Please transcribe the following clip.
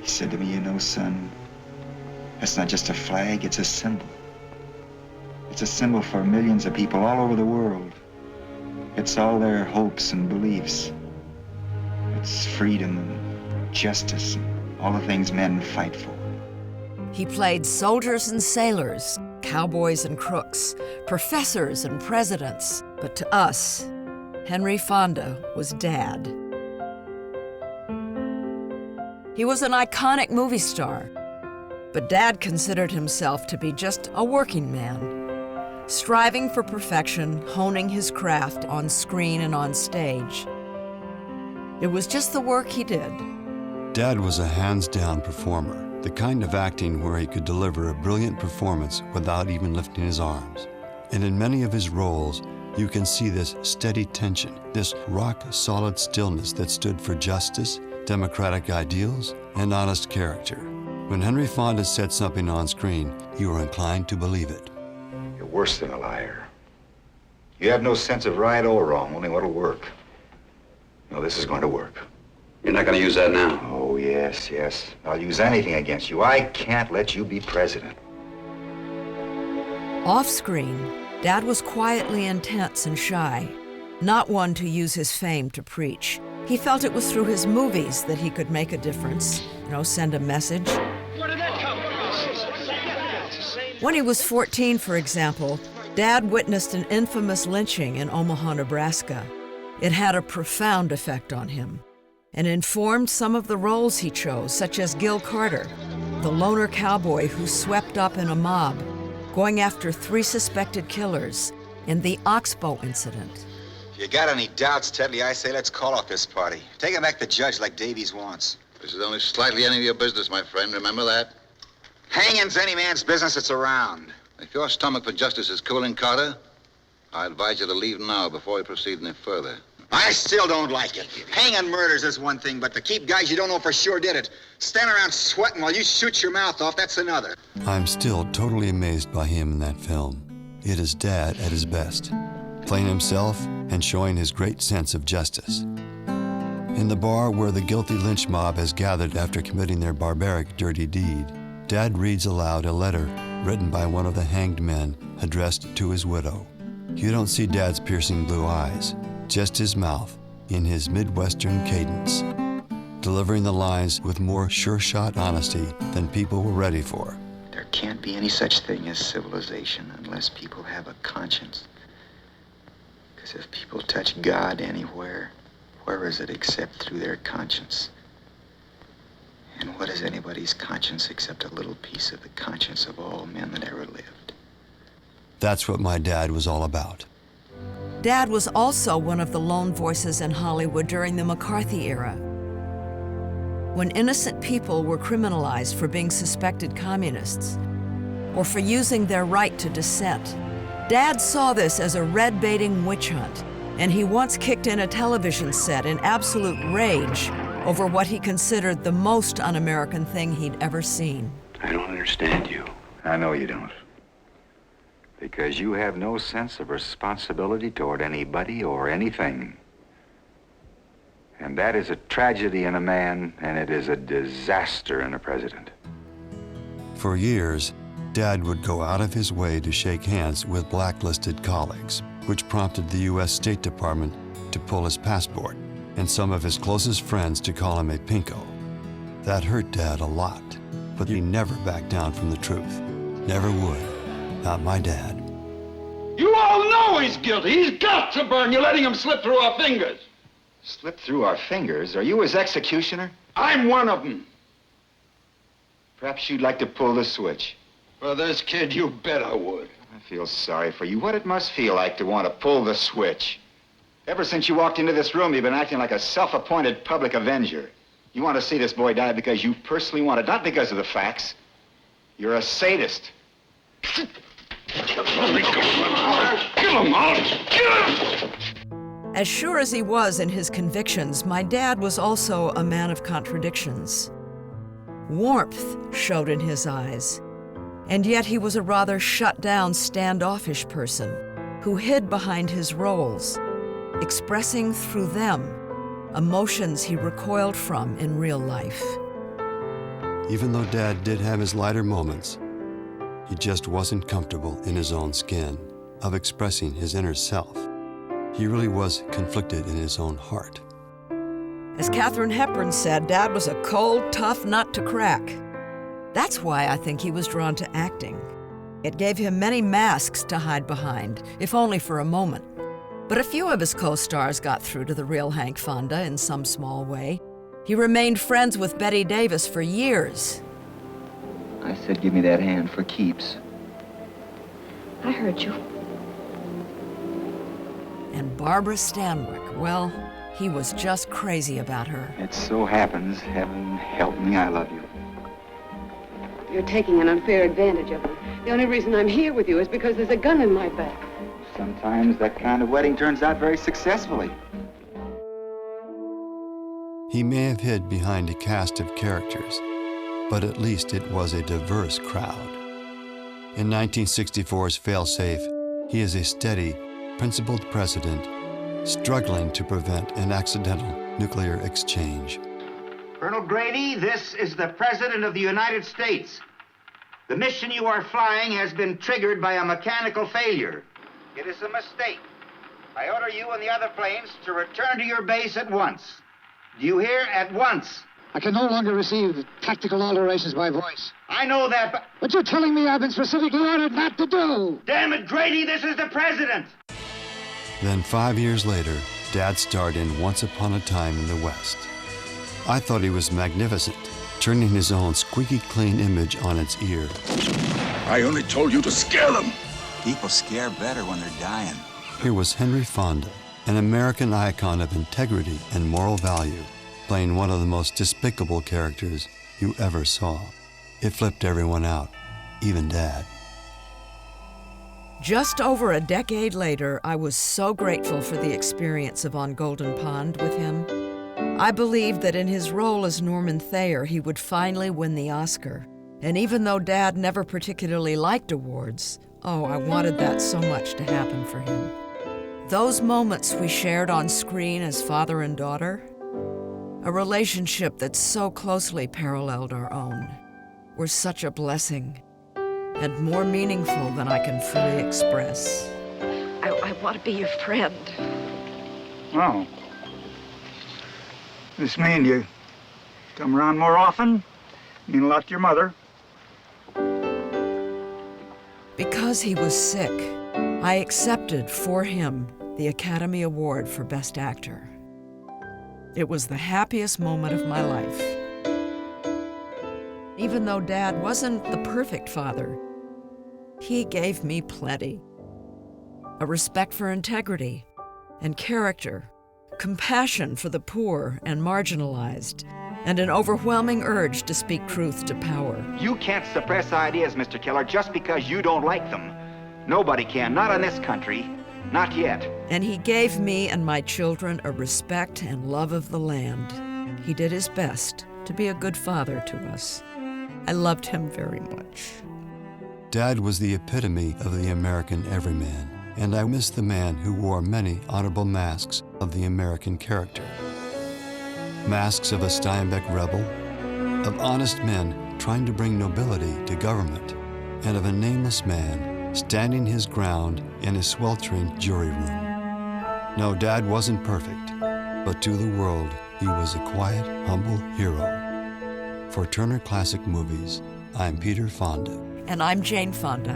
He said to me, you know, son, that's not just a flag, it's a symbol. It's a symbol for millions of people all over the world. It's all their hopes and beliefs. It's freedom and justice and all the things men fight for. He played soldiers and sailors, cowboys and crooks, professors and presidents. But to us, Henry Fonda was Dad. He was an iconic movie star, but Dad considered himself to be just a working man, striving for perfection, honing his craft on screen and on stage. It was just the work he did. Dad was a hands-down performer, the kind of acting where he could deliver a brilliant performance without even lifting his arms. And in many of his roles, you can see this steady tension, this rock-solid stillness that stood for justice, democratic ideals, and honest character. When Henry Fonda said something on screen, you were inclined to believe it. You're worse than a liar. You have no sense of right or wrong, only what'll work. No, this is going to work. You're not going to use that now? Oh, yes, yes. I'll use anything against you. I can't let you be president. Off-screen, Dad was quietly intense and shy, not one to use his fame to preach. He felt it was through his movies that he could make a difference, send a message. Where did that come from? When he was 14, for example, Dad witnessed an infamous lynching in Omaha, Nebraska. It had a profound effect on him and informed some of the roles he chose, such as Gil Carter, the loner cowboy who swept up in a mob, going after 3 suspected killers in the Oxbow incident. If you got any doubts, Tedley, I say let's call off this party. Take him back to judge like Davies wants. This is only slightly any of your business, my friend. Remember that? Hanging's any man's business that's around. If your stomach for justice is cooling, Carter, I advise you to leave now before we proceed any further. I still don't like it. Hanging murders is one thing, but to keep guys you don't know for sure did it, stand around sweating while you shoot your mouth off, that's another. I'm still totally amazed by him in that film. It is Dad at his best, playing himself and showing his great sense of justice. In the bar where the guilty lynch mob has gathered after committing their barbaric, dirty deed, Dad reads aloud a letter written by one of the hanged men addressed to his widow. You don't see Dad's piercing blue eyes, just his mouth in his Midwestern cadence, delivering the lines with more sure-shot honesty than people were ready for. There can't be any such thing as civilization unless people have a conscience. Because if people touch God anywhere, where is it except through their conscience? And what is anybody's conscience except a little piece of the conscience of all men that ever lived? That's what my dad was all about. Dad was also one of the lone voices in Hollywood during the McCarthy era, when innocent people were criminalized for being suspected communists or for using their right to dissent. Dad saw this as a red-baiting witch hunt, and he once kicked in a television set in absolute rage over what he considered the most un-American thing he'd ever seen. I don't understand you. I know you don't. Because you have no sense of responsibility toward anybody or anything. And that is a tragedy in a man, and it is a disaster in a president. For years, Dad would go out of his way to shake hands with blacklisted colleagues, which prompted the U.S. State Department to pull his passport and some of his closest friends to call him a pinko. That hurt Dad a lot, but he never backed down from the truth. Never would. Not my dad. You all know he's guilty. He's got to burn. You're letting him slip through our fingers. Slip through our fingers? Are you his executioner? I'm one of them. Perhaps you'd like to pull the switch. For this kid, you bet I would. I feel sorry for you. What it must feel like to want to pull the switch. Ever since you walked into this room, you've been acting like a self-appointed public avenger. You want to see this boy die because you personally want it, not because of the facts. You're a sadist. Kill him, Molly! Kill him! As sure as he was in his convictions, my dad was also a man of contradictions. Warmth showed in his eyes, and yet he was a rather shut-down, standoffish person who hid behind his roles, expressing through them emotions he recoiled from in real life. Even though Dad did have his lighter moments, he just wasn't comfortable in his own skin of expressing his inner self. He really was conflicted in his own heart. As Katharine Hepburn said, Dad was a cold, tough nut to crack. That's why I think he was drawn to acting. It gave him many masks to hide behind, if only for a moment. But a few of his co-stars got through to the real Hank Fonda in some small way. He remained friends with Bette Davis for years. I said give me that hand for keeps. I heard you. And Barbara Stanwyck, well, he was just crazy about her. It so happens, heaven help me, I love you. You're taking an unfair advantage of me. The only reason I'm here with you is because there's a gun in my back. Sometimes that kind of wedding turns out very successfully. He may have hid behind a cast of characters, but at least it was a diverse crowd. In 1964's Failsafe, he is a steady, principled president struggling to prevent an accidental nuclear exchange. Colonel Grady, this is the President of the United States. The mission you are flying has been triggered by a mechanical failure. It is a mistake. I order you and the other planes to return to your base at once. Do you hear? At once. I can no longer receive tactical alterations by voice. I know that, but... But you're telling me I've been specifically ordered not to do. Damn it, Grady, this is the President! Then 5 years later, Dad starred in Once Upon a Time in the West. I thought he was magnificent, turning his own squeaky clean image on its ear. I only told you to scare them. People scare better when they're dying. Here was Henry Fonda, an American icon of integrity and moral value, playing one of the most despicable characters you ever saw. It flipped everyone out, even Dad. Just over a decade later, I was so grateful for the experience of On Golden Pond with him. I believed that in his role as Norman Thayer, he would finally win the Oscar. And even though Dad never particularly liked awards, oh, I wanted that so much to happen for him. Those moments we shared on screen as father and daughter, a relationship that so closely paralleled our own, were such a blessing and more meaningful than I can fully express. I want to be your friend. Oh. This mean you come around more often? Mean a lot to your mother. Because he was sick, I accepted for him the Academy Award for Best Actor. It was the happiest moment of my life. Even though Dad wasn't the perfect father, he gave me plenty. A respect for integrity and character, compassion for the poor and marginalized, and an overwhelming urge to speak truth to power. You can't suppress ideas, Mr. Keller, just because you don't like them. Nobody can, not in this country, not yet. And he gave me and my children a respect and love of the land. He did his best to be a good father to us. I loved him very much. Dad was the epitome of the American everyman, and I miss the man who wore many honorable masks of the American character. Masks of a Steinbeck rebel, of honest men trying to bring nobility to government, and of a nameless man standing his ground in a sweltering jury room. No, Dad wasn't perfect, but to the world, he was a quiet, humble hero. For Turner Classic Movies, I'm Peter Fonda. And I'm Jane Fonda.